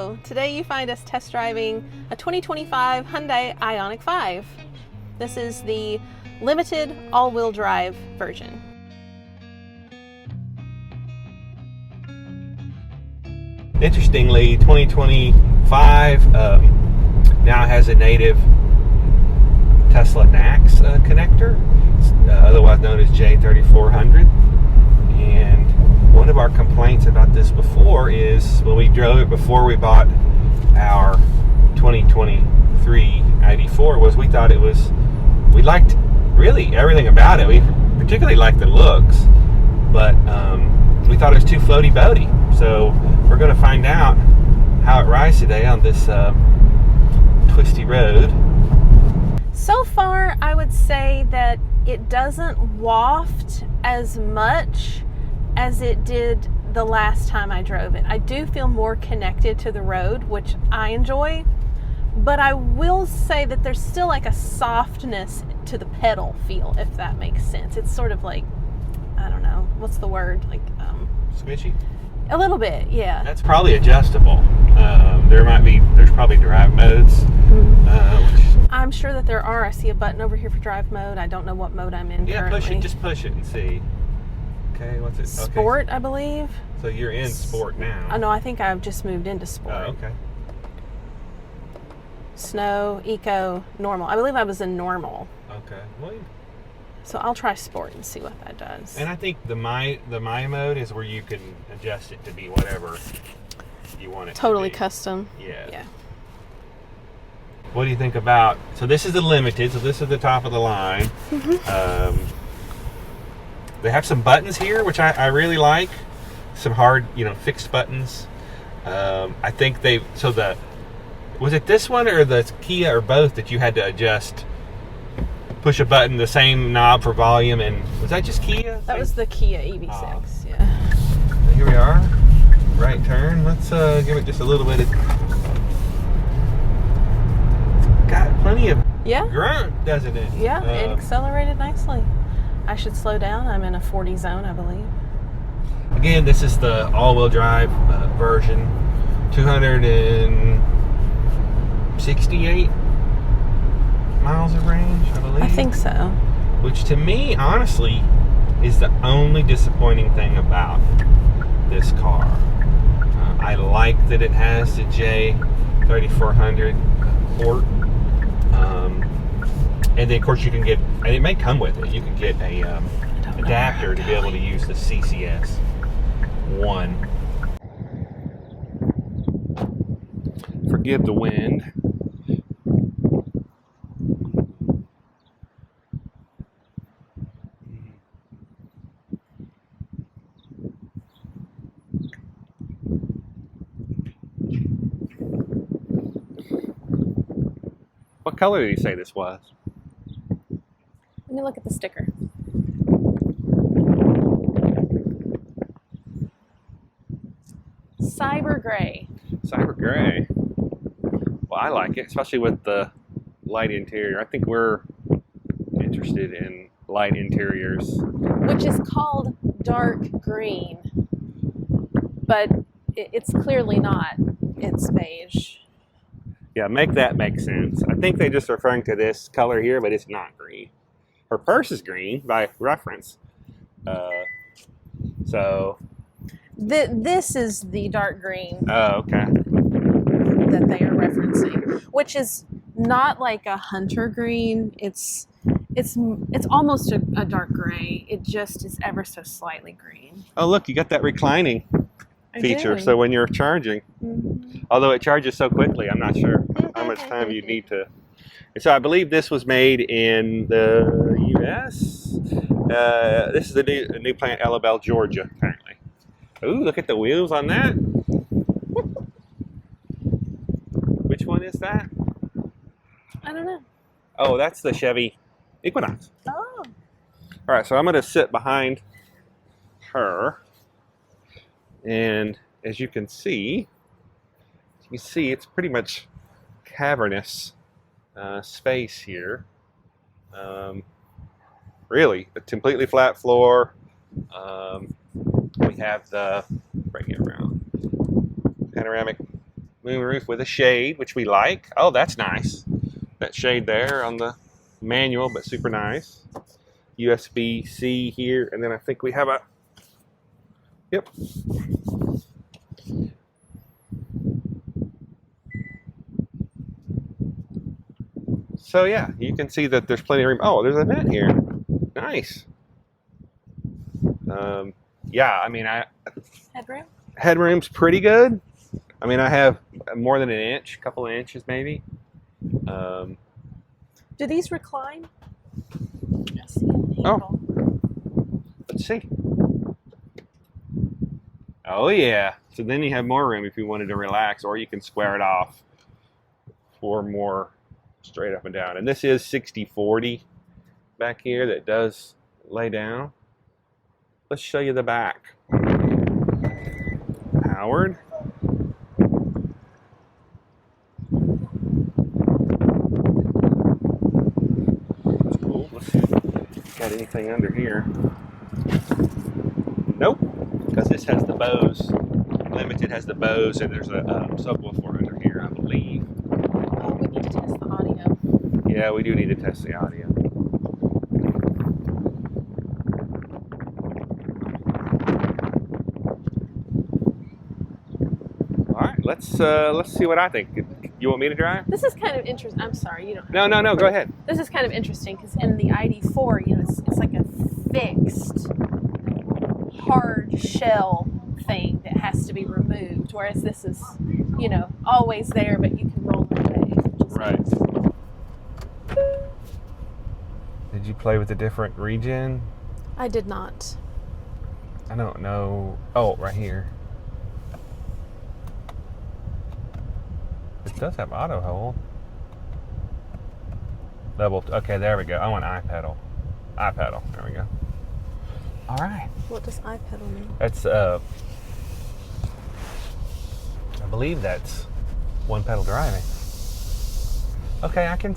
Hello! Today you find us test driving a 2025 Hyundai Ioniq 5. This is the limited all-wheel drive version. Interestingly, 2025 now has a native Tesla NACS connector, otherwise known as J3400. And one of our complaints about this before is when we drove it before we bought our 2023 ID4 was we thought we liked really everything about it. We particularly liked the looks, but we thought it was too floaty boaty. So we're going to find out how it rides today on this twisty road. So far, I would say that it doesn't waft as much as it did the last time I drove it. I do feel more connected to the road, which I enjoy, but I will say that there's still like a softness to the pedal feel, if that makes sense. It's sort of like, I don't know, what's the word? Like, Squishy? A little bit, yeah. That's probably adjustable. There's probably drive modes. I'm sure that there are. I see a button over here for drive mode. I don't know what mode I'm in currently. Just push it and see. Okay, what's it? Sport, okay. I believe. So you're in sport now. Oh no, I think I've just moved into sport. Oh, okay. Snow, eco, normal. I believe I was in normal. Okay. Well, so I'll try sport and see what that does. and I think the my mode is where you can adjust it to be whatever you want it Totally to be. custom. Yeah. What do you think about, so this is the limited, so this is the top of the line. They have some buttons here, which I really like. Some hard, fixed buttons. I think was it this one or the Kia or both that you had to adjust? Push a button, the same knob for volume, and was that just Kia? That was the Kia EV6, yeah. Here we are, right turn. Let's give it just a little bit of, got plenty of grunt, doesn't it? Yeah, it accelerated nicely. I should slow down. I'm in a 40 zone, I believe. Again, this is the all-wheel drive version. 268 miles of range, I believe. I think so. Which to me, honestly, is the only disappointing thing about this car. I like that it has the J3400 port. And then, of course, you can get, and it may come with it, you can get a adapter to be able to use the CCS 1. Forgive the wind. What color did he say this was? Let me look at the sticker. Cyber gray. Cyber gray. Well, I like it, especially with the light interior. I think we're interested in light interiors. Which is called dark green. But it's clearly not. It's beige. Yeah, make that make sense. I think they're just referring to this color here, but it's not green. Her purse is green by reference. This is the dark green. Oh, okay. That they are referencing, which is not like a hunter green. It's almost a dark gray. It just is ever so slightly green. Oh, look, you got that reclining feature. So when you're charging, although it charges so quickly, I'm not sure how much time you need to. So I believe this was made in the U.S. This is a new plant, Alabama, Georgia, apparently. Ooh, look at the wheels on that. Which one is that? I don't know. Oh, that's the Chevy Equinox. Oh. All right, so I'm going to sit behind her. And as you can see, it's pretty much cavernous space here. Really, a completely flat floor. We have the, bring it around, panoramic Moonroof with a shade, which we like. Oh, that's nice. That shade there on the manual, but super nice. USB-C here, and then I think we have a, yep. So yeah, you can see that there's plenty of room. Oh, there's a vent here. Nice. Yeah, I mean, Headroom? Headroom's pretty good. I mean, I have more than an inch, a couple of inches maybe. Do these recline? I see a handle. Let's see. Oh yeah. So then you have more room if you wanted to relax, or you can square it off for more straight up and down. And this is 60/40 back here that does lay down. Let's show you the back. Powered. That's cool. Let's see if got anything under here. Nope, because this has the Bose. Limited has the Bose, and there's a subwoofer under here, I believe. Oh, we need to test the audio. Yeah, we do need to test the audio. All right, let's see what I think. You want me to drive? This is kind of interesting. I'm sorry, you don't. No, go ahead. This is kind of interesting because in the ID4, you know, it's like a fixed, hard shell thing that has to be removed, whereas this is, you know, always there, but you can roll it away. Right. Did you play with a different region? I did not. I don't know. Oh, right here. It does have auto hold. Okay, there we go. I want iPedal. There we go. All right. What does iPedal mean? That's I believe that's one pedal driving. Okay, I can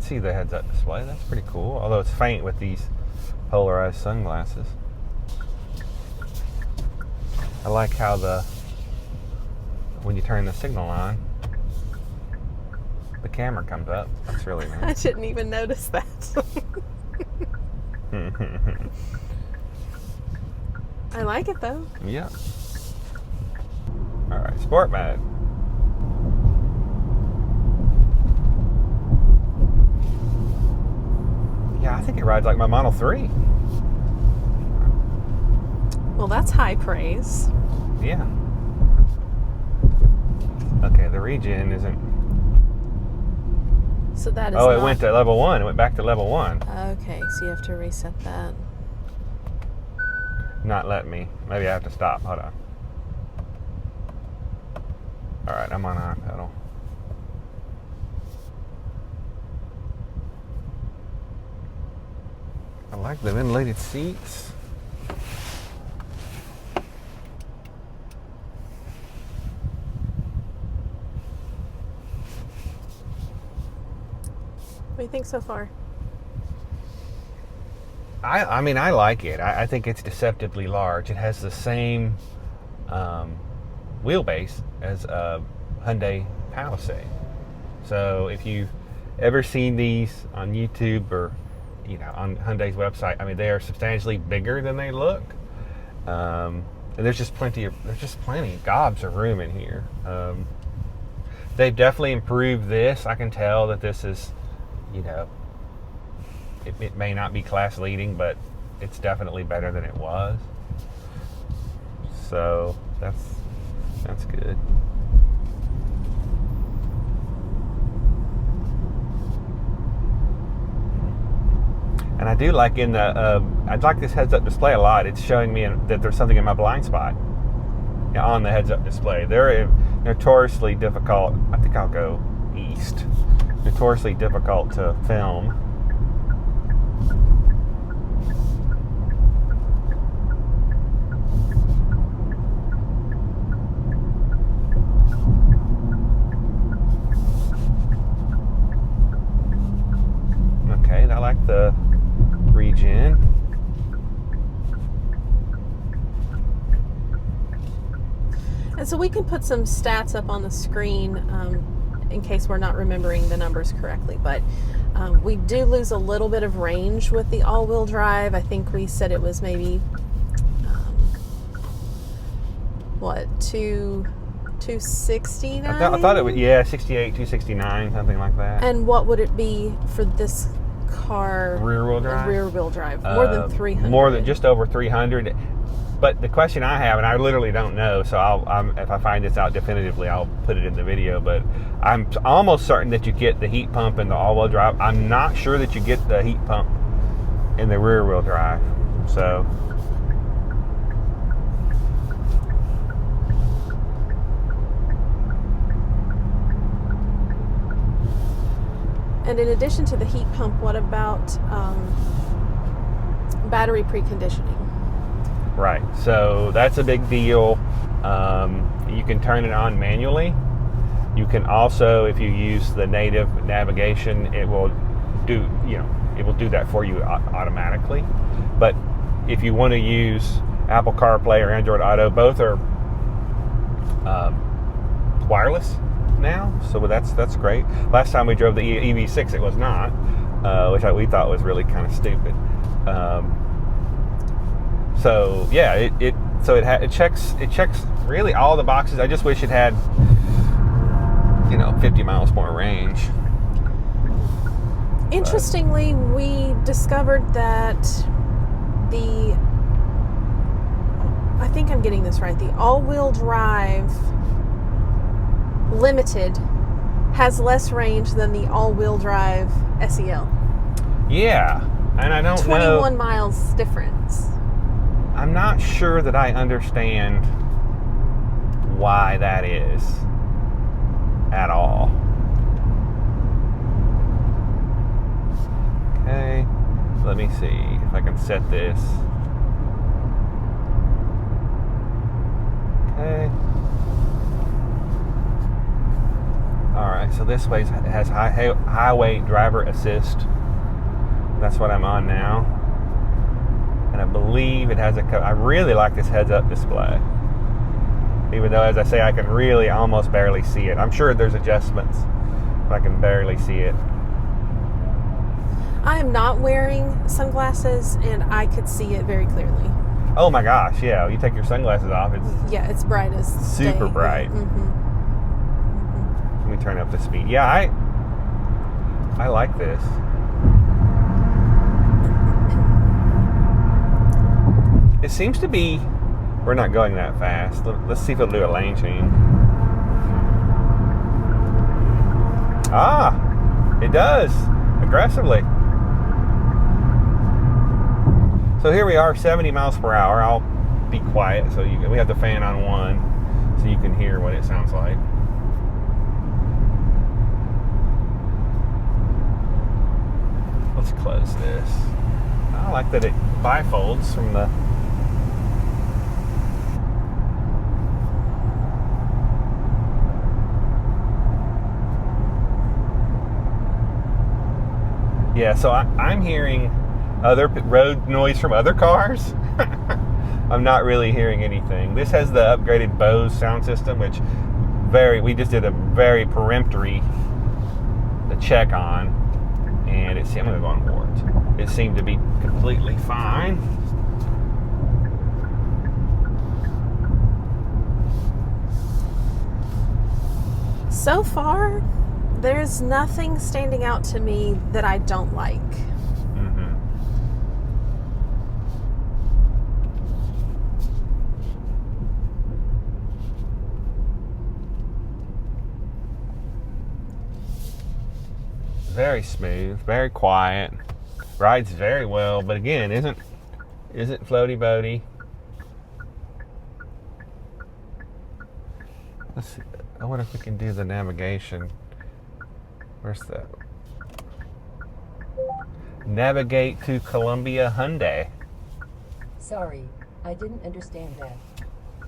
see the heads-up display. That's pretty cool. Although it's faint with these polarized sunglasses. I like how when you turn the signal on, the camera comes up. That's really nice. I didn't even notice that. I like it though. Yeah. All right, sport mode. Yeah, I think it rides like my Model 3. Well, that's high praise. Yeah. Okay, the regen isn't. So that is. Oh, it went to level 1. It went back to level 1. Okay, so you have to reset that. Not let me. Maybe I have to stop. Hold on. All right, I'm on iPedal. I like the ventilated seats. What do you think so far? I mean, I like it. I think it's deceptively large. It has the same wheelbase as a Hyundai Palisade. So if you've ever seen these on YouTube or on Hyundai's website, I mean, they are substantially bigger than they look. And there's just plenty, gobs of room in here. They've definitely improved this. I can tell that this is, it may not be class leading, but it's definitely better than it was. So that's good. And I do like I like this heads-up display a lot. It's showing me that there's something in my blind spot on the heads-up display. They're notoriously difficult. I think I'll go east. Notoriously difficult to film. Okay, I like the regen. And So we can put some stats up on the screen in case we're not remembering the numbers correctly. But we do lose a little bit of range with the all-wheel drive. I think we said it was maybe, 269? I thought it was, 68, 269, something like that. And what would it be for this car? Rear-wheel drive? Rear-wheel drive. More than 300. More than just over 300. But the question I have, and I literally don't know, so if I find this out definitively, I'll put it in the video, but I'm almost certain that you get the heat pump in the all-wheel drive. I'm not sure that you get the heat pump in the rear-wheel drive. So... And in addition to the heat pump, what about battery preconditioning? Right, so that's a big deal. You can turn it on manually. You can also, if you use the native navigation, it will do that for you automatically. But if you want to use Apple CarPlay or Android Auto, both are wireless now, so that's great. Last time we drove the EV6, it was not, which we thought was really kind of stupid. So yeah, it checks really all the boxes. I just wish it had 50 miles more range. Interestingly, we discovered that I think I'm getting this right, the all-wheel drive Limited has less range than the all-wheel drive SEL. Yeah, and I don't 21 miles difference. I'm not sure that I understand why that is at all. Okay, let me see if I can set this. Okay. Alright, so this way has highway driver assist. That's what I'm on now. And I believe it has I really like this heads-up display. Even though, as I say, I can really almost barely see it. I'm sure there's adjustments, but I can barely see it. I am not wearing sunglasses, and I could see it very clearly. Oh my gosh, yeah. You take your sunglasses off, it's bright as super day. Bright. Mm-hmm. Let me turn up the speed. Yeah, I like this. It seems to be... We're not going that fast. Let's see if it'll do a lane change. Ah! It does! Aggressively. So here we are, 70 miles per hour. I'll be quiet, so we have the fan on 1, so you can hear what it sounds like. Let's close this. I like that it bifolds from the... Yeah, so I'm hearing other road noise from other cars. I'm not really hearing anything. This has the upgraded Bose sound system, which we just did a very peremptory check on, and I'm going to go on board. It seemed to be completely fine. So far, there's nothing standing out to me that I don't like. Mm-hmm. Very smooth, very quiet, rides very well, but again, isn't floaty boaty. Let's see. I wonder if we can do the navigation. Where's that? Navigate to Columbia Hyundai. Sorry, I didn't understand that.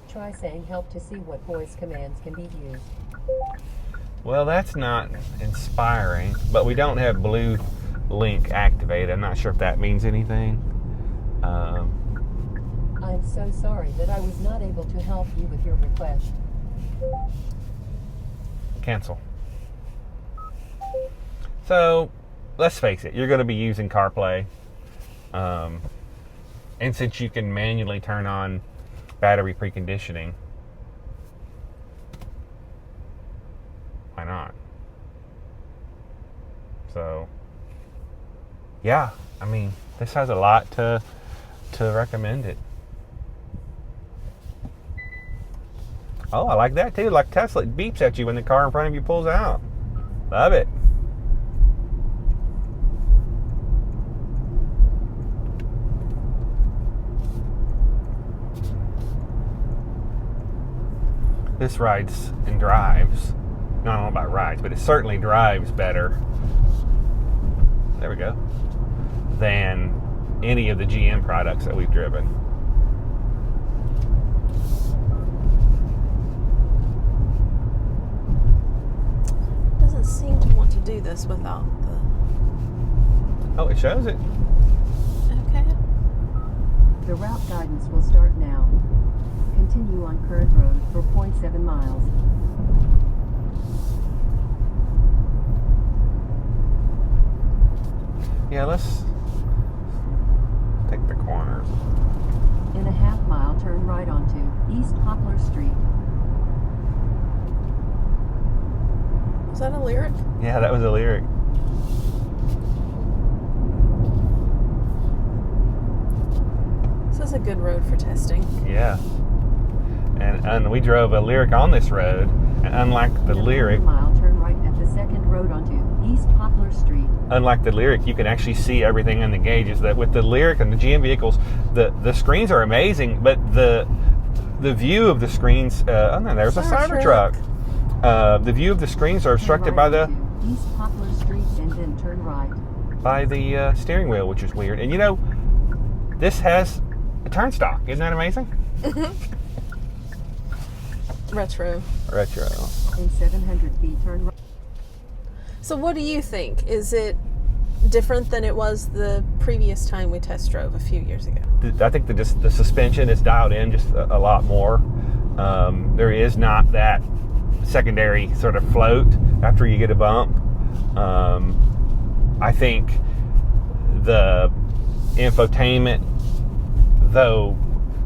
Try saying help to see what voice commands can be used. Well, that's not inspiring, but we don't have Blue Link activated. I'm not sure if that means anything. I'm so sorry that I was not able to help you with your request. Cancel. So, let's face it, you're going to be using CarPlay. And since you can manually turn on battery preconditioning, why not? So, yeah, I mean, this has a lot to recommend it. Oh, I like that too. Like Tesla, it beeps at you when the car in front of you pulls out. Love it. This rides and drives. No, I don't know about rides, but it certainly drives better. There we go. Than any of the GM products that we've driven. Doesn't seem to want to do this without the... Oh, it shows it. Okay. The route guidance will start now. Continue on current road for 0.7 miles. Yeah, let's take the corners. In a half mile, turn right onto East Poplar Street. Is that a lyric? Yeah, that was a lyric. This is a good road for testing. Yeah. And we drove a lyric on this road, and unlike the In a lyric, mile, turn right at the second road onto East Poplar Street. unlike the lyric, you can actually see everything in the gauges. That with the lyric and the GM vehicles, the screens are amazing, but the view of the screens. Oh no, there's a Cybertruck. The view of the screens are obstructed by the East Poplar Street and then turn right. By the steering wheel, which is weird. And you know, this has a turn stock. Isn't that amazing? Retro. Retro. In 700 feet, turn right. So what do you think? Is it different than it was the previous time we test drove a few years ago? I think the suspension is dialed in just a lot more. There is not that secondary sort of float after you get a bump. I think the infotainment, though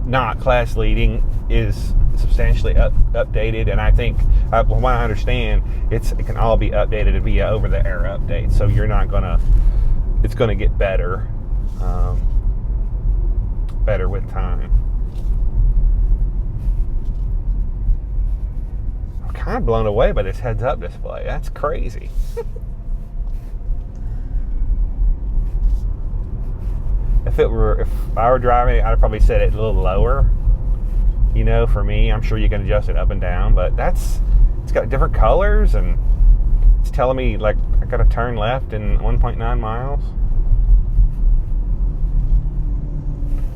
not class leading, is substantially updated, and I think, from what I understand, it can all be updated via over-the-air updates. So you're not gonna, it's gonna get better, better with time. I'm kind of blown away by this heads-up display. That's crazy. If I were driving it, I'd probably set it a little lower. You know, for me, I'm sure you can adjust it up and down, but it's got different colors, and it's telling me like I got to turn left in 1.9 miles.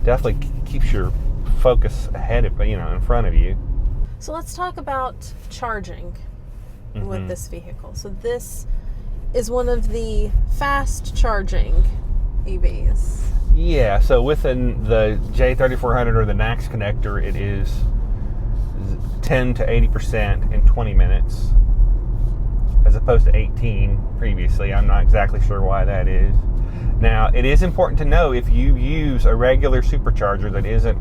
Definitely keeps your focus ahead of, in front of you. So let's talk about charging with this vehicle. So this is one of the fast charging EVs. Yeah, so within the J3400 or the NACS connector, it is 10 to 80% in 20 minutes, as opposed to 18 previously. I'm not exactly sure why that is. Now, it is important to know, if you use a regular supercharger that isn't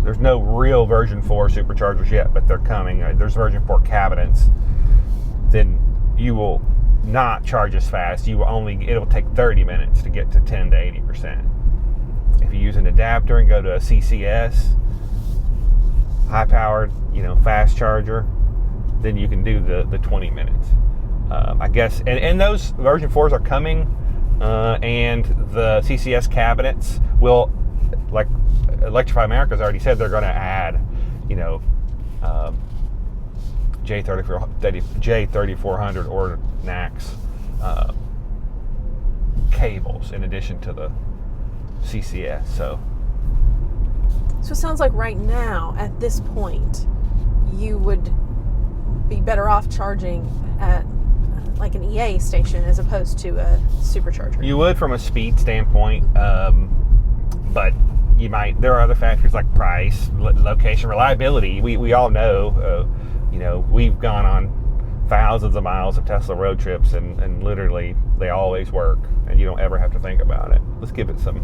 there's no real version 4 superchargers yet, but they're coming. There's version 4 cabinets. Then you will not charge as fast. It'll take 30 minutes to get to 10 to 80%. If you use an adapter and go to a CCS, high-powered, fast charger, then you can do the 20 minutes. I guess, and those version 4s are coming, and the CCS cabinets will, like Electrify America's already said, they're going to add, J3400 or NACS cables in addition to the CCS. So it sounds like right now, at this point, you would be better off charging at like an EA station as opposed to a supercharger. You would, from a speed standpoint, but you might. There are other factors like price, location, reliability. We all know You know, we've gone on thousands of miles of Tesla road trips, and literally they always work, and you don't ever have to think about it. Let's give it some.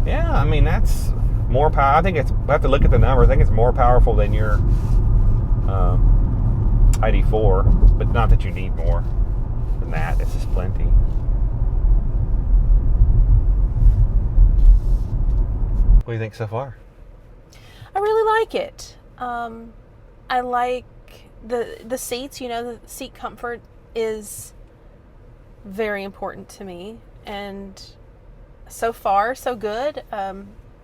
Yeah, I mean, that's more power. I think it's, I have to look at the number. I think it's more powerful than your ID4, but not that you need more than that. This is plenty. What do you think so far? I really like it. I like the seats. You know, the seat comfort is very important to me, and so far so good. I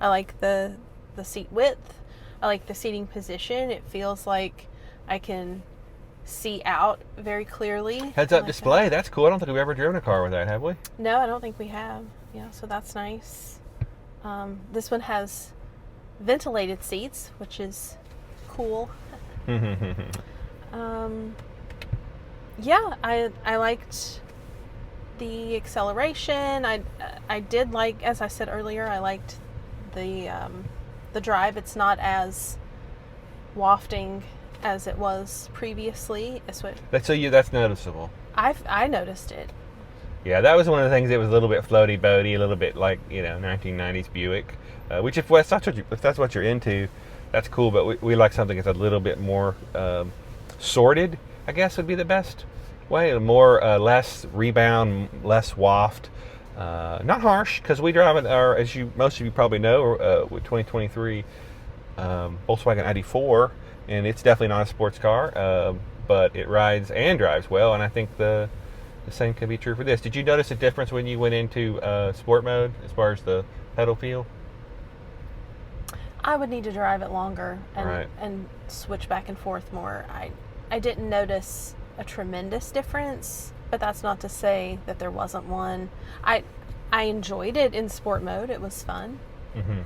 like the seat width. I like the seating position. It feels like I can see out very clearly. Heads-up display. That's cool. I don't think we've ever driven a car with that, have we? No, I don't think we have. Yeah, so that's nice. This one has ventilated seats, which is cool. Yeah, I liked the acceleration. I did like, as I said earlier, I liked the drive. It's not as wafting as it was previously. That's noticeable. I noticed it. Yeah, that was one of the things that was a little bit floaty boaty, a little bit like, you know, 1990s Buick. Which if that's what you're into, that's cool. But we like something that's a little bit more sorted, I guess would be the best way. More less rebound, less waft, not harsh, because we drive as most of you probably know, with 2023 Volkswagen ID4, and it's definitely not a sports car, but it rides and drives well, and I think the same can be true for this. Did you notice a difference when you went into sport mode as far as the pedal feel? I would need to drive it longer Right. and switch back and forth more. I didn't notice a tremendous difference, but that's not to say that there wasn't one. I enjoyed it in sport mode. It was fun. Mm-hmm.